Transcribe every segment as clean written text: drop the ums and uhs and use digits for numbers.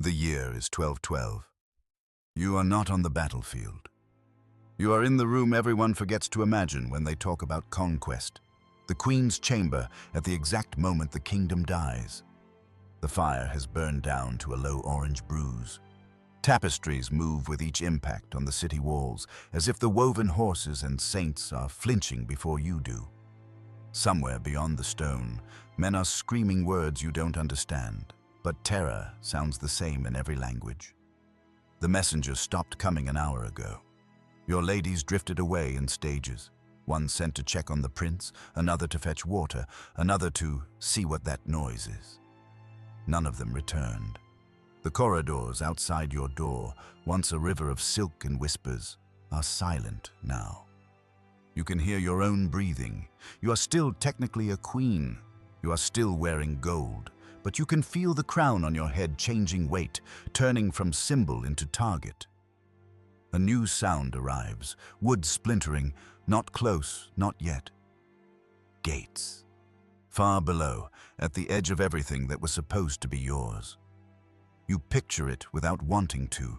The year is 1212. You are not on the battlefield. You are in the room everyone forgets to imagine when they talk about conquest. The Queen's chamber at the exact moment the kingdom dies. The fire has burned down to a low orange bruise. Tapestries move with each impact on the city walls, as if the woven horses and saints are flinching before you do. Somewhere beyond the stone, men are screaming words you don't understand, but terror sounds the same in every language. The messengers stopped coming an hour ago. Your ladies drifted away in stages, one sent to check on the prince, another to fetch water, another to see what that noise is. None of them returned. The corridors outside your door, once a river of silk and whispers, are silent now. You can hear your own breathing. You are still technically a queen. You are still wearing gold, but you can feel the crown on your head changing weight, turning from symbol into target. A new sound arrives, wood splintering, not close, not yet. Gates. Far below, at the edge of everything that was supposed to be yours. You picture it without wanting to.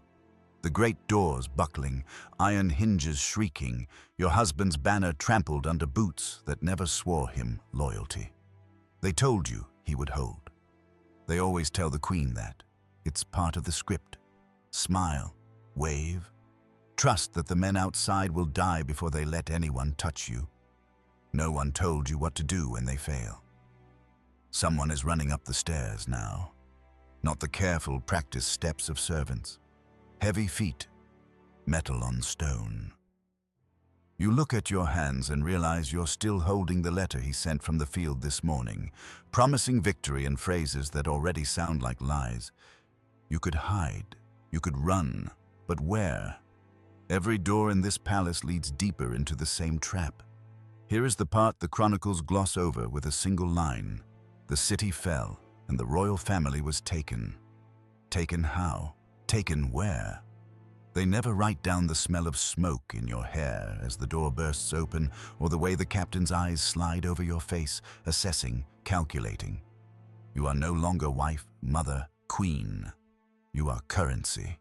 The great doors buckling, iron hinges shrieking, your husband's banner trampled under boots that never swore him loyalty. They told you he would hold. They always tell the queen that. It's part of the script. Smile, wave, trust that the men outside will die before they let anyone touch you. No one told you what to do when they fail. Someone is running up the stairs now. Not the careful, practiced steps of servants. Heavy feet, metal on stone. You look at your hands and realize you're still holding the letter he sent from the field this morning, promising victory in phrases that already sound like lies. You could hide, you could run, but where? Every door in this palace leads deeper into the same trap. Here is the part the chronicles gloss over with a single line. The city fell, and the royal family was taken. Taken how? Taken where? They never write down the smell of smoke in your hair as the door bursts open, or the way the captain's eyes slide over your face, assessing, calculating. You are no longer wife, mother, queen. You are currency.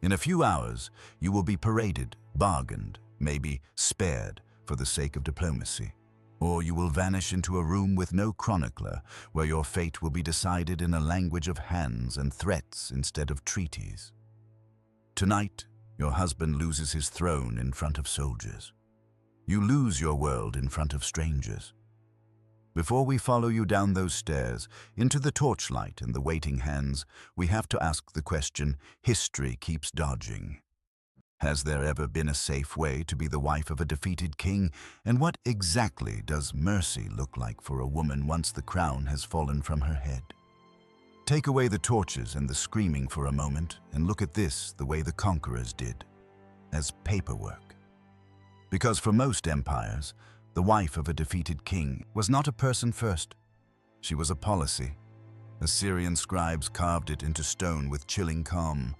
In a few hours, you will be paraded, bargained, maybe spared for the sake of diplomacy. Or you will vanish into a room with no chronicler, where your fate will be decided in a language of hands and threats instead of treaties. Tonight, your husband loses his throne in front of soldiers. You lose your world in front of strangers. Before we follow you down those stairs, into the torchlight and the waiting hands, we have to ask the question history keeps dodging. Has there ever been a safe way to be the wife of a defeated king? And what exactly does mercy look like for a woman once the crown has fallen from her head? Take away the torches and the screaming for a moment and look at this the way the conquerors did, as paperwork. Because for most empires, the wife of a defeated king was not a person first. She was a policy. Assyrian scribes carved it into stone with chilling calm.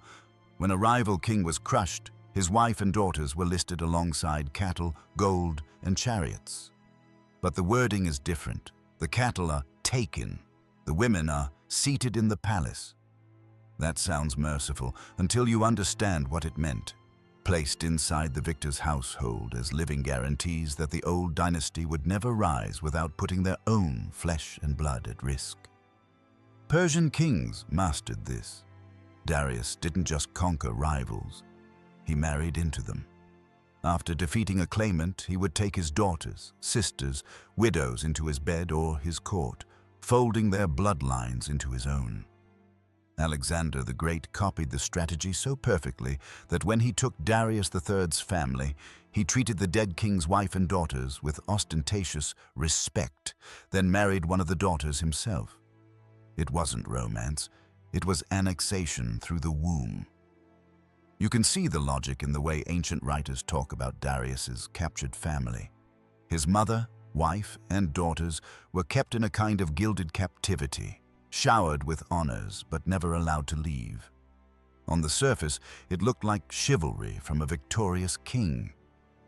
When a rival king was crushed, his wife and daughters were listed alongside cattle, gold, and chariots. But the wording is different. The cattle are taken. The women are seated in the palace. That sounds merciful until you understand what it meant. Placed inside the victor's household as living guarantees that the old dynasty would never rise without putting their own flesh and blood at risk. Persian kings mastered this. Darius didn't just conquer rivals. He married into them. After defeating a claimant, he would take his daughters, sisters, widows into his bed or his court, folding their bloodlines into his own. Alexander the Great copied the strategy so perfectly that when he took Darius III's family, he treated the dead king's wife and daughters with ostentatious respect, then married one of the daughters himself. It wasn't romance, it was annexation through the womb. You can see the logic in the way ancient writers talk about Darius's captured family. His mother, wife, and daughters were kept in a kind of gilded captivity, showered with honors but never allowed to leave. On the surface, it looked like chivalry from a victorious king.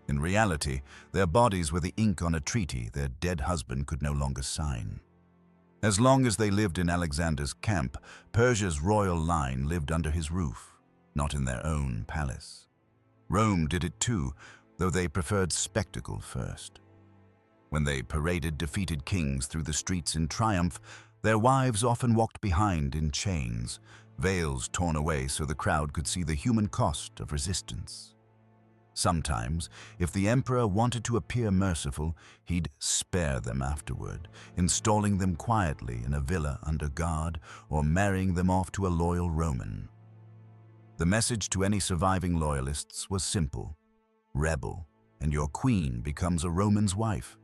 In reality, their bodies were the ink on a treaty their dead husband could no longer sign. As long as they lived in Alexander's camp, Persia's royal line lived under his roof, not in their own palace. Rome did it too, though they preferred spectacle first. When they paraded defeated kings through the streets in triumph, their wives often walked behind in chains, veils torn away so the crowd could see the human cost of resistance. Sometimes, if the emperor wanted to appear merciful, he'd spare them afterward, installing them quietly in a villa under guard or marrying them off to a loyal Roman. The message to any surviving loyalists was simple: rebel, and your queen becomes a Roman's wife.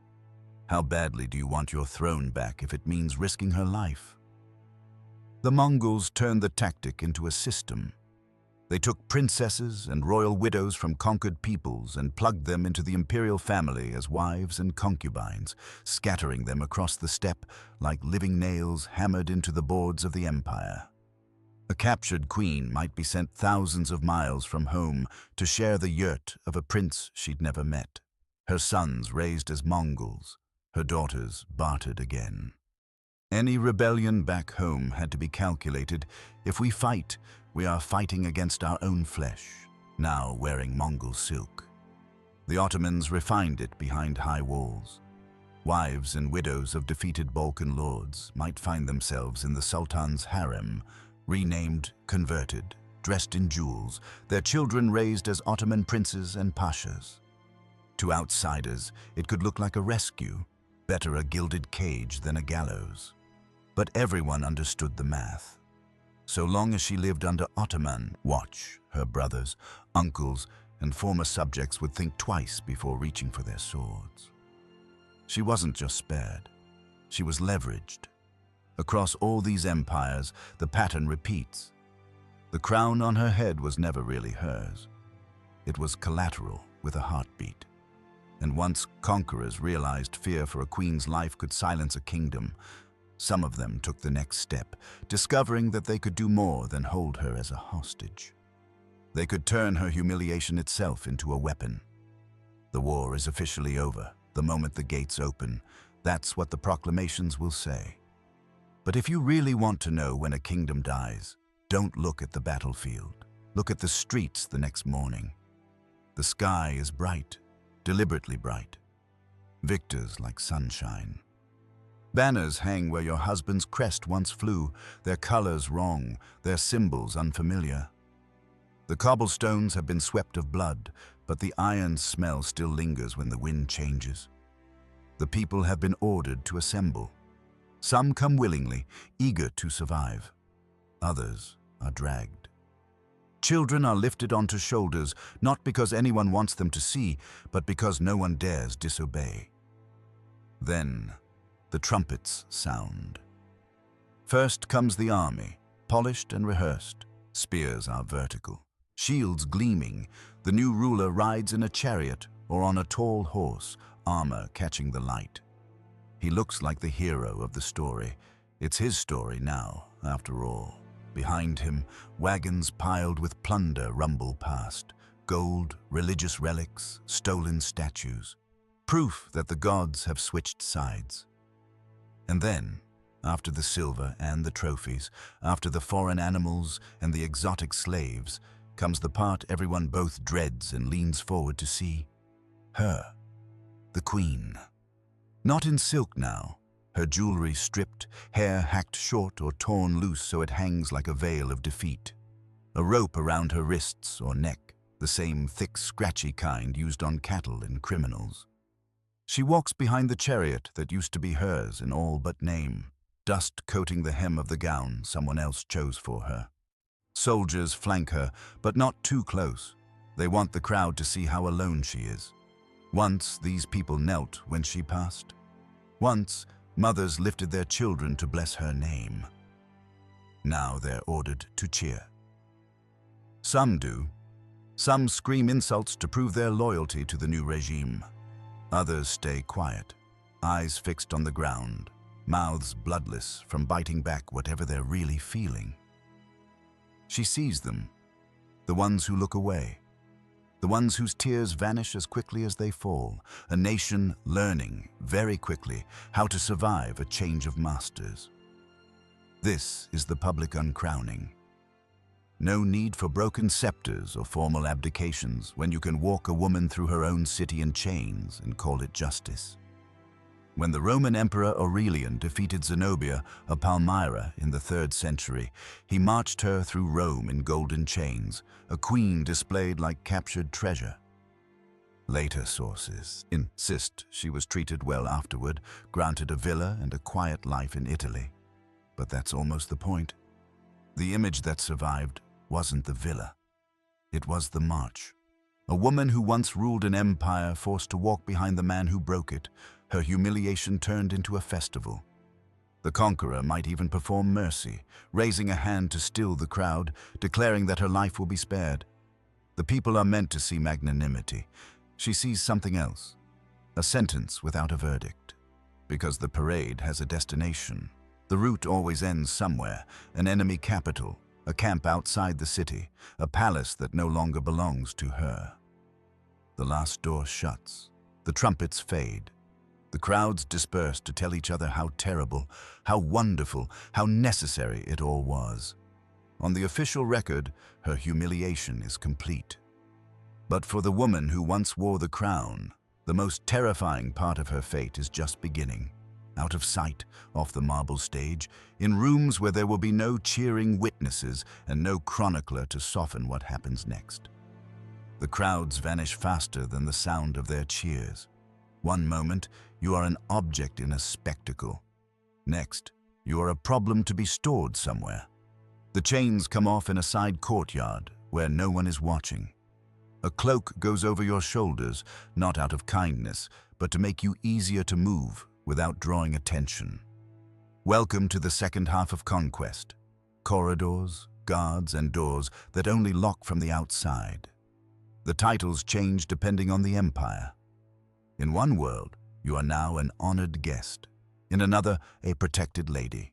How badly do you want your throne back if it means risking her life? The Mongols turned the tactic into a system. They took princesses and royal widows from conquered peoples and plugged them into the imperial family as wives and concubines, scattering them across the steppe like living nails hammered into the boards of the empire. A captured queen might be sent thousands of miles from home to share the yurt of a prince she'd never met. Her sons raised as Mongols, her daughters bartered again. Any rebellion back home had to be calculated. If we fight, we are fighting against our own flesh, now wearing Mongol silk. The Ottomans refined it behind high walls. Wives and widows of defeated Balkan lords might find themselves in the Sultan's harem, renamed, converted, dressed in jewels, their children raised as Ottoman princes and pashas. To outsiders, it could look like a rescue, better a gilded cage than a gallows. But everyone understood the math. So long as she lived under Ottoman watch, her brothers, uncles, and former subjects would think twice before reaching for their swords. She wasn't just spared, she was leveraged. Across all these empires, the pattern repeats. The crown on her head was never really hers. It was collateral with a heartbeat. And once conquerors realized fear for a queen's life could silence a kingdom, some of them took the next step, discovering that they could do more than hold her as a hostage. They could turn her humiliation itself into a weapon. The war is officially over. The moment the gates open, that's what the proclamations will say. But if you really want to know when a kingdom dies, don't look at the battlefield. Look at the streets the next morning. The sky is bright, deliberately bright. Victors like sunshine. Banners hang where your husband's crest once flew, their colors wrong, their symbols unfamiliar. The cobblestones have been swept of blood, but the iron smell still lingers when the wind changes. The people have been ordered to assemble. Some come willingly, eager to survive. Others are dragged. Children are lifted onto shoulders, not because anyone wants them to see, but because no one dares disobey. Then, the trumpets sound. First comes the army, polished and rehearsed. Spears are vertical, shields gleaming. The new ruler rides in a chariot or on a tall horse, armor catching the light. He looks like the hero of the story. It's his story now, after all. Behind him, wagons piled with plunder rumble past. Gold, religious relics, stolen statues. Proof that the gods have switched sides. And then, after the silver and the trophies, after the foreign animals and the exotic slaves, comes the part everyone both dreads and leans forward to see. Her, the queen. Not in silk now, her jewelry stripped, hair hacked short or torn loose so it hangs like a veil of defeat. A rope around her wrists or neck, the same thick, scratchy kind used on cattle and criminals. She walks behind the chariot that used to be hers in all but name, dust coating the hem of the gown someone else chose for her. Soldiers flank her, but not too close. They want the crowd to see how alone she is. Once, these people knelt when she passed. Once, mothers lifted their children to bless her name. Now they're ordered to cheer. Some do. Some scream insults to prove their loyalty to the new regime. Others stay quiet, eyes fixed on the ground, mouths bloodless from biting back whatever they're really feeling. She sees them, the ones who look away, the ones whose tears vanish as quickly as they fall, a nation learning very quickly how to survive a change of masters. This is the public uncrowning. No need for broken scepters or formal abdications when you can walk a woman through her own city in chains and call it justice. When the Roman Emperor Aurelian defeated Zenobia of Palmyra in the 3rd century, he marched her through Rome in golden chains, a queen displayed like captured treasure. Later sources insist she was treated well afterward, granted a villa and a quiet life in Italy. But that's almost the point. The image that survived wasn't the villa. It was the march. A woman who once ruled an empire forced to walk behind the man who broke it, her humiliation turned into a festival. The conqueror might even perform mercy, raising a hand to still the crowd, declaring that her life will be spared. The people are meant to see magnanimity. She sees something else, a sentence without a verdict. Because the parade has a destination. The route always ends somewhere, an enemy capital, a camp outside the city, a palace that no longer belongs to her. The last door shuts. The trumpets fade. The crowds disperse to tell each other how terrible, how wonderful, how necessary it all was. On the official record, her humiliation is complete. But for the woman who once wore the crown, the most terrifying part of her fate is just beginning. Out of sight, off the marble stage, in rooms where there will be no cheering witnesses and no chronicler to soften what happens next. The crowds vanish faster than the sound of their cheers. One moment, you are an object in a spectacle. Next, you are a problem to be stored somewhere. The chains come off in a side courtyard where no one is watching. A cloak goes over your shoulders, not out of kindness, but to make you easier to move without drawing attention. Welcome to the second half of Conquest. Corridors, guards, and doors that only lock from the outside. The titles change depending on the empire. In one world, you are now an honored guest. In another, a protected lady.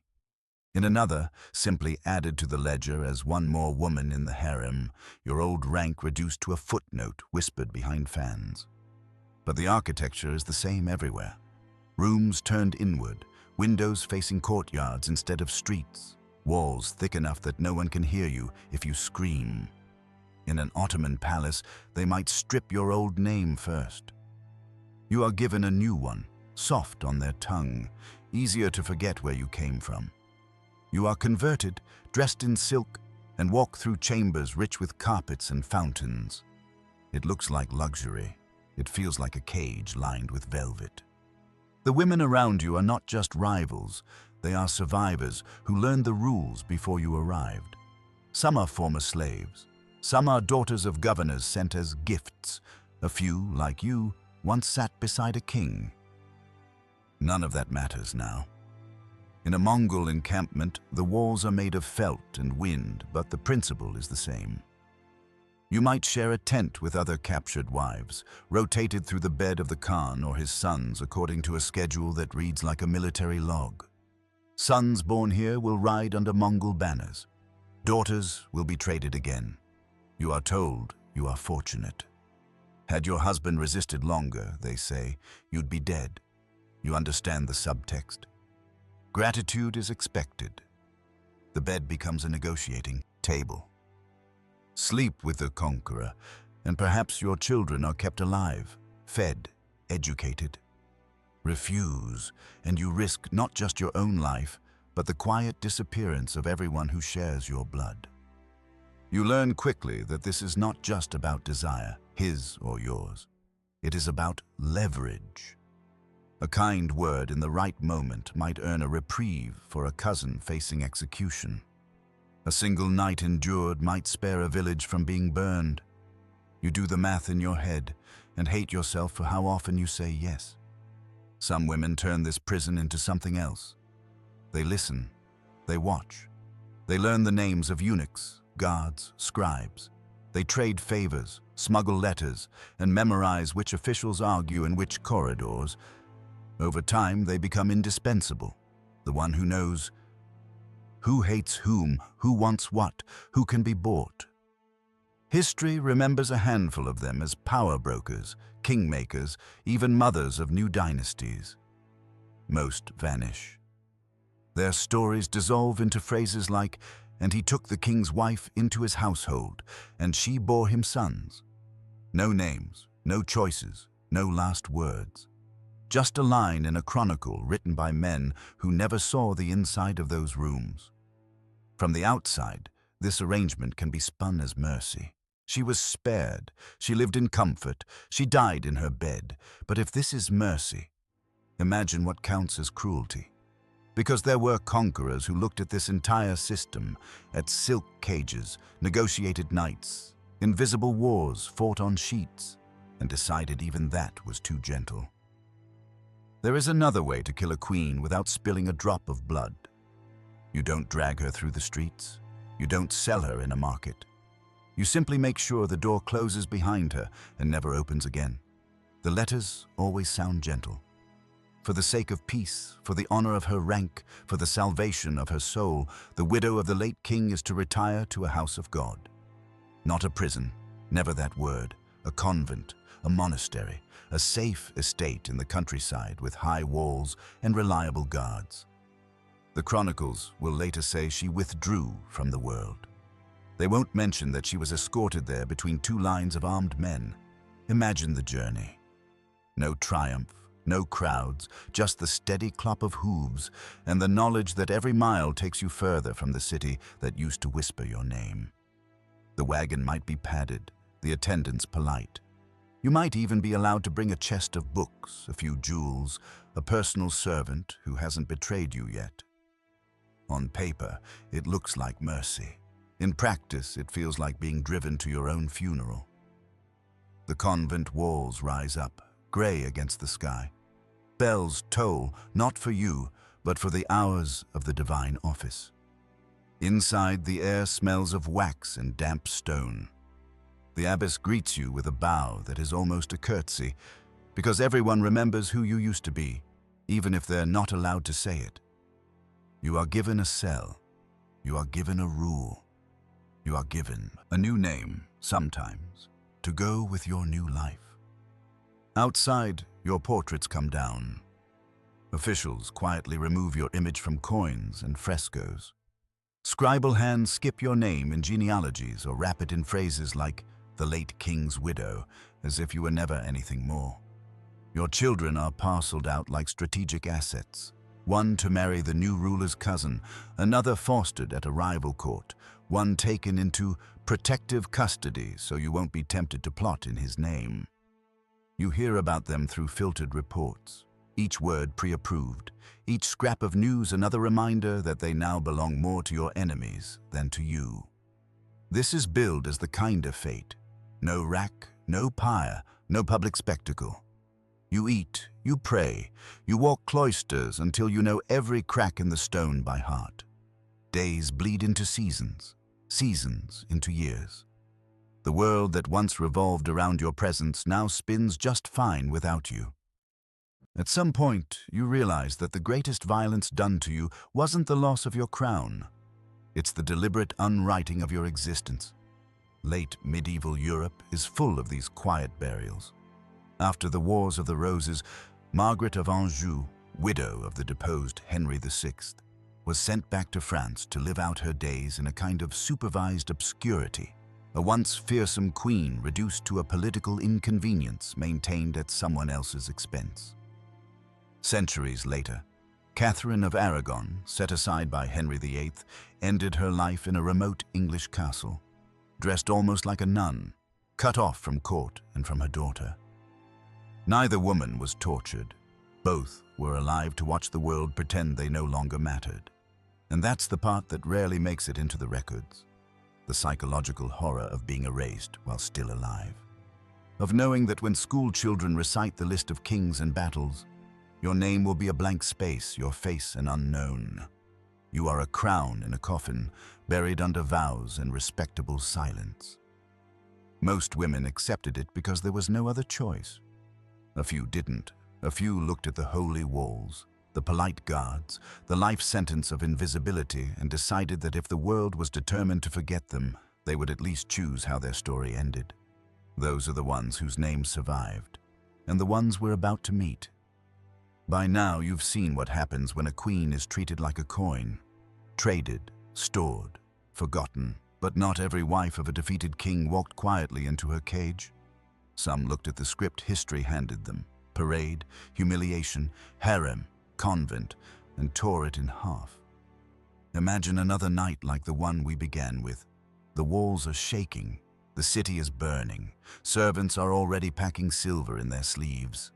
In another, simply added to the ledger as one more woman in the harem, your old rank reduced to a footnote whispered behind fans. But the architecture is the same everywhere. Rooms turned inward, windows facing courtyards instead of streets, walls thick enough that no one can hear you if you scream. In an Ottoman palace, they might strip your old name first. You are given a new one, soft on their tongue, easier to forget where you came from. You are converted, dressed in silk, and walk through chambers rich with carpets and fountains. It looks like luxury. It feels like a cage lined with velvet. The women around you are not just rivals, they are survivors who learned the rules before you arrived. Some are former slaves. Some are daughters of governors sent as gifts. A few, like you, once sat beside a king. None of that matters now. In a Mongol encampment, the walls are made of felt and wind, but the principle is the same. You might share a tent with other captured wives, rotated through the bed of the Khan or his sons according to a schedule that reads like a military log. Sons born here will ride under Mongol banners. Daughters will be traded again. You are told you are fortunate. Had your husband resisted longer, they say, you'd be dead. You understand the subtext. Gratitude is expected. The bed becomes a negotiating table. Sleep with the conqueror, and perhaps your children are kept alive, fed, educated. Refuse, and you risk not just your own life, but the quiet disappearance of everyone who shares your blood. You learn quickly that this is not just about desire, his or yours. It is about leverage. A kind word in the right moment might earn a reprieve for a cousin facing execution. A single night endured might spare a village from being burned. You do the math in your head and hate yourself for how often you say yes. Some women turn this prison into something else. They listen, they watch. They learn the names of eunuchs, guards, scribes. They trade favors, smuggle letters, and memorize which officials argue in which corridors. Over time, they become indispensable. The one who knows who hates whom, who wants what, who can be bought. History remembers a handful of them as power brokers, kingmakers, even mothers of new dynasties. Most vanish. Their stories dissolve into phrases like, "And he took the king's wife into his household, and she bore him sons." No names, no choices, no last words. Just a line in a chronicle written by men who never saw the inside of those rooms. From the outside, this arrangement can be spun as mercy. She was spared, she lived in comfort, she died in her bed. But if this is mercy, imagine what counts as cruelty. Because there were conquerors who looked at this entire system, at silk cages, negotiated nights, invisible wars fought on sheets, and decided even that was too gentle. There is another way to kill a queen without spilling a drop of blood. You don't drag her through the streets. You don't sell her in a market. You simply make sure the door closes behind her and never opens again. The letters always sound gentle. For the sake of peace, for the honor of her rank, for the salvation of her soul, the widow of the late king is to retire to a house of God. Not a prison, never that word, a convent, a monastery, a safe estate in the countryside with high walls and reliable guards. The chronicles will later say she withdrew from the world. They won't mention that she was escorted there between two lines of armed men. Imagine the journey. No triumph, no crowds, just the steady clop of hooves and the knowledge that every mile takes you further from the city that used to whisper your name. The wagon might be padded, the attendants polite. You might even be allowed to bring a chest of books, a few jewels, a personal servant who hasn't betrayed you yet. On paper, it looks like mercy. In practice, it feels like being driven to your own funeral. The convent walls rise up, gray against the sky. Bells toll, not for you, but for the hours of the divine office. Inside, the air smells of wax and damp stone. The abbess greets you with a bow that is almost a curtsy, because everyone remembers who you used to be, even if they're not allowed to say it. You are given a cell. You are given a rule. You are given a new name, sometimes, to go with your new life. Outside, your portraits come down. Officials quietly remove your image from coins and frescoes. Scribal hands skip your name in genealogies or wrap it in phrases like "the late king's widow," as if you were never anything more. Your children are parceled out like strategic assets. One to marry the new ruler's cousin, another fostered at a rival court, one taken into protective custody so you won't be tempted to plot in his name. You hear about them through filtered reports, each word pre-approved, each scrap of news another reminder that they now belong more to your enemies than to you. This is billed as the kinder fate. No rack, no pyre, no public spectacle. You eat, you pray, you walk cloisters until you know every crack in the stone by heart. Days bleed into seasons, seasons into years. The world that once revolved around your presence now spins just fine without you. At some point, you realize that the greatest violence done to you wasn't the loss of your crown. It's the deliberate unwriting of your existence. Late medieval Europe is full of these quiet burials. After the Wars of the Roses, Margaret of Anjou, widow of the deposed Henry VI, was sent back to France to live out her days in a kind of supervised obscurity, a once fearsome queen reduced to a political inconvenience maintained at someone else's expense. Centuries later, Catherine of Aragon, set aside by Henry VIII, ended her life in a remote English castle, dressed almost like a nun, cut off from court and from her daughter. Neither woman was tortured. Both were alive to watch the world pretend they no longer mattered. And that's the part that rarely makes it into the records. The psychological horror of being erased while still alive. Of knowing that when school children recite the list of kings and battles, your name will be a blank space, your face an unknown. You are a crown in a coffin, buried under vows and respectable silence. Most women accepted it because there was no other choice. A few didn't. A few looked at the holy walls, the polite guards, the life sentence of invisibility, and decided that if the world was determined to forget them, they would at least choose how their story ended. Those are the ones whose names survived, and the ones we're about to meet. By now, you've seen what happens when a queen is treated like a coin, traded, stored, forgotten. But not every wife of a defeated king walked quietly into her cage. Some looked at the script history handed them: parade, humiliation, harem, convent, and tore it in half. Imagine another night like the one we began with. The walls are shaking, the city is burning, servants are already packing silver in their sleeves.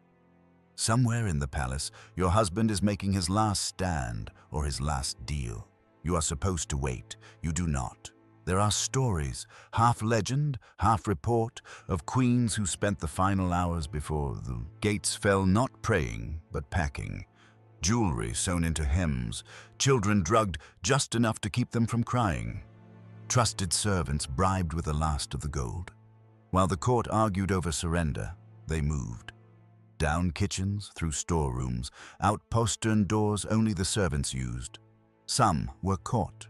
Somewhere in the palace, your husband is making his last stand or his last deal. You are supposed to wait. You do not. There are stories, half legend, half report, of queens who spent the final hours before the gates fell not praying, but packing. Jewelry sewn into hems, children drugged just enough to keep them from crying. Trusted servants bribed with the last of the gold. While the court argued over surrender, they moved. Down kitchens, through storerooms, out postern doors only the servants used. Some were caught.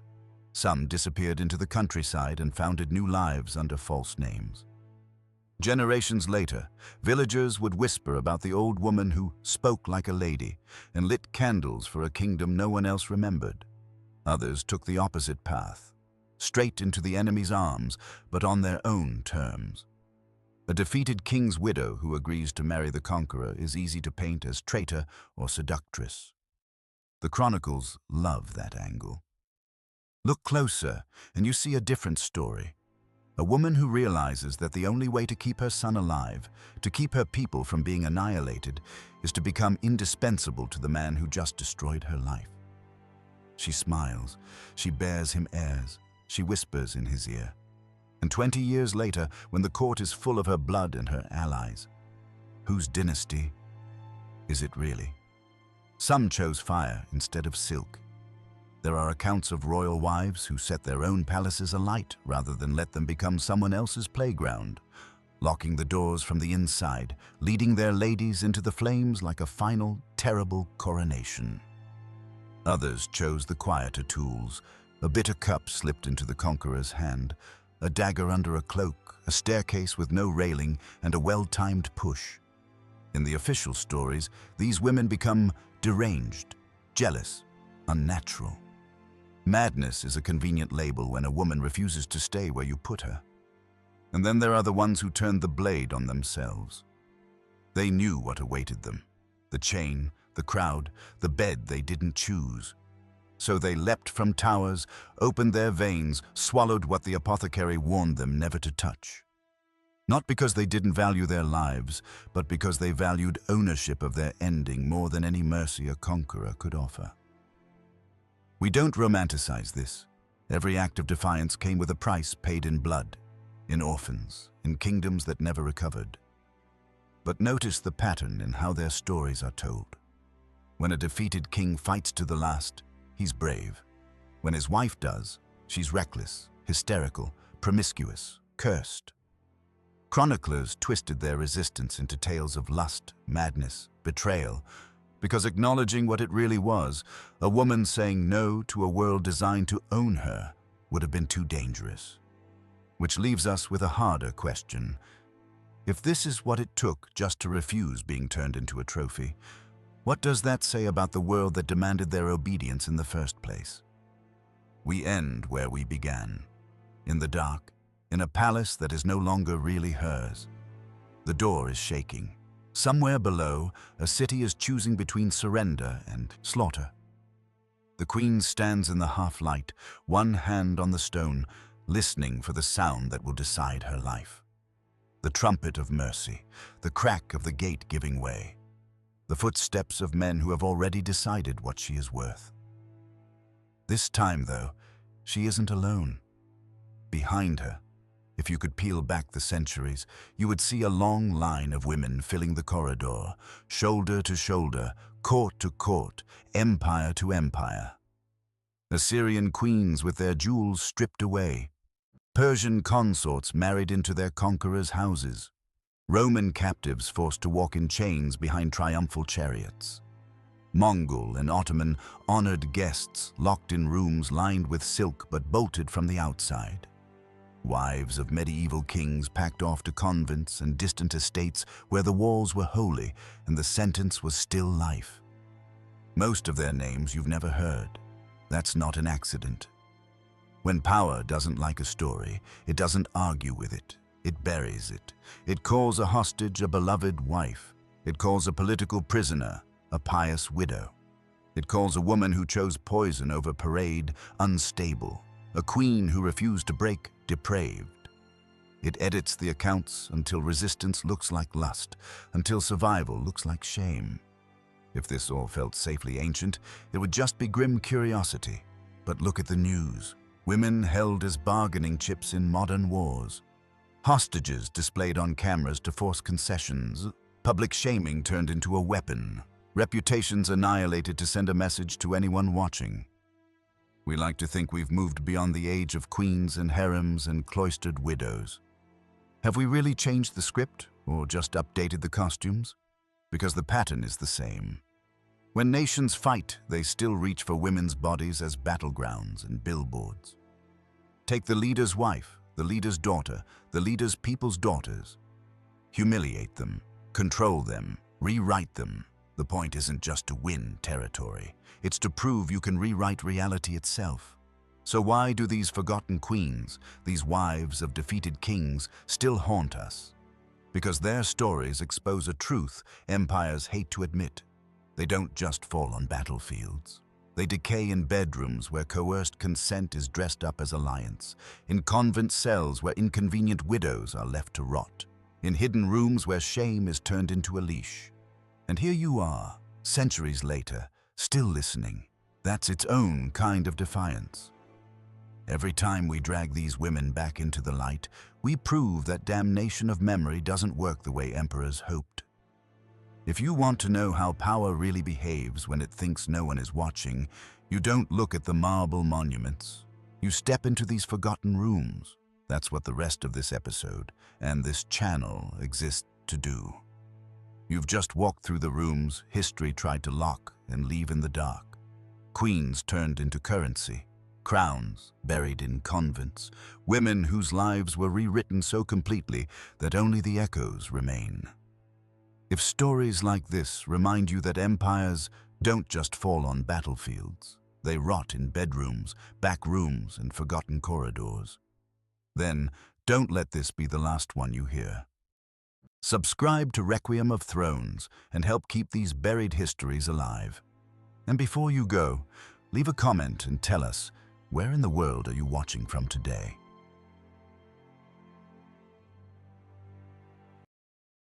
Some disappeared into the countryside and founded new lives under false names. Generations later, villagers would whisper about the old woman who spoke like a lady and lit candles for a kingdom no one else remembered. Others took the opposite path, straight into the enemy's arms, but on their own terms. A defeated king's widow who agrees to marry the conqueror is easy to paint as traitor or seductress. The chronicles love that angle. Look closer, and you see a different story. A woman who realizes that the only way to keep her son alive, to keep her people from being annihilated, is to become indispensable to the man who just destroyed her life. She smiles, she bears him heirs, she whispers in his ear. And 20 years later, when the court is full of her blood and her allies, whose dynasty is it really? Some chose fire instead of silk. There are accounts of royal wives who set their own palaces alight rather than let them become someone else's playground, locking the doors from the inside, leading their ladies into the flames like a final, terrible coronation. Others chose the quieter tools. A bitter cup slipped into the conqueror's hand, a dagger under a cloak, a staircase with no railing, and a well-timed push. In the official stories, these women become deranged, jealous, unnatural. Madness is a convenient label when a woman refuses to stay where you put her. And then there are the ones who turned the blade on themselves. They knew what awaited them: the chain, the crowd, the bed they didn't choose. So they leapt from towers, opened their veins, swallowed what the apothecary warned them never to touch. Not because they didn't value their lives, but because they valued ownership of their ending more than any mercy a conqueror could offer. We don't romanticize this. Every act of defiance came with a price paid in blood, in orphans, in kingdoms that never recovered. But notice the pattern in how their stories are told. When a defeated king fights to the last, he's brave. When his wife does, she's reckless, hysterical, promiscuous, cursed. Chroniclers twisted their resistance into tales of lust, madness, betrayal, because acknowledging what it really was, a woman saying no to a world designed to own her, would have been too dangerous. Which leaves us with a harder question. If this is what it took just to refuse being turned into a trophy, what does that say about the world that demanded their obedience in the first place? We end where we began, in the dark, in a palace that is no longer really hers. The door is shaking. Somewhere below, a city is choosing between surrender and slaughter. The queen stands in the half-light, one hand on the stone, listening for the sound that will decide her life. The trumpet of mercy, the crack of the gate giving way, the footsteps of men who have already decided what she is worth. This time, though, she isn't alone. Behind her, if you could peel back the centuries, you would see a long line of women filling the corridor, shoulder to shoulder, court to court, empire to empire. Assyrian queens with their jewels stripped away, Persian consorts married into their conquerors' houses, Roman captives forced to walk in chains behind triumphal chariots, Mongol and Ottoman honored guests locked in rooms lined with silk but bolted from the outside. Wives of medieval kings packed off to convents and distant estates where the walls were holy and the sentence was still life. Most of their names you've never heard. That's not an accident. When power doesn't like a story, it doesn't argue with it. It buries it. It calls a hostage a beloved wife. It calls a political prisoner a pious widow. It calls a woman who chose poison over parade unstable, a queen who refused to break depraved. It edits the accounts until resistance looks like lust, until survival looks like shame. If this all felt safely ancient, it would just be grim curiosity. But look at the news. Women held as bargaining chips in modern wars. Hostages displayed on cameras to force concessions. Public shaming turned into a weapon. Reputations annihilated to send a message to anyone watching. We like to think we've moved beyond the age of queens and harems and cloistered widows. Have we really changed the script or just updated the costumes? Because the pattern is the same. When nations fight, they still reach for women's bodies as battlegrounds and billboards. Take the leader's wife, the leader's daughter, the leader's people's daughters. Humiliate them, control them, rewrite them. The point isn't just to win territory. It's to prove you can rewrite reality itself. So why do these forgotten queens, these wives of defeated kings, still haunt us? Because their stories expose a truth empires hate to admit. They don't just fall on battlefields. They decay in bedrooms where coerced consent is dressed up as alliance, in convent cells where inconvenient widows are left to rot, in hidden rooms where shame is turned into a leash. And here you are, centuries later, still listening. That's its own kind of defiance. Every time we drag these women back into the light, we prove that damnation of memory doesn't work the way emperors hoped. If you want to know how power really behaves when it thinks no one is watching, you don't look at the marble monuments. You step into these forgotten rooms. That's what the rest of this episode and this channel exists to do. You've just walked through the rooms history tried to lock and leave in the dark. Queens turned into currency, crowns buried in convents, women whose lives were rewritten so completely that only the echoes remain. If stories like this remind you that empires don't just fall on battlefields, they rot in bedrooms, back rooms, and forgotten corridors, then don't let this be the last one you hear. Subscribe to Requiem of Thrones and help keep these buried histories alive. And before you go, leave a comment and tell us, where in the world are you watching from today?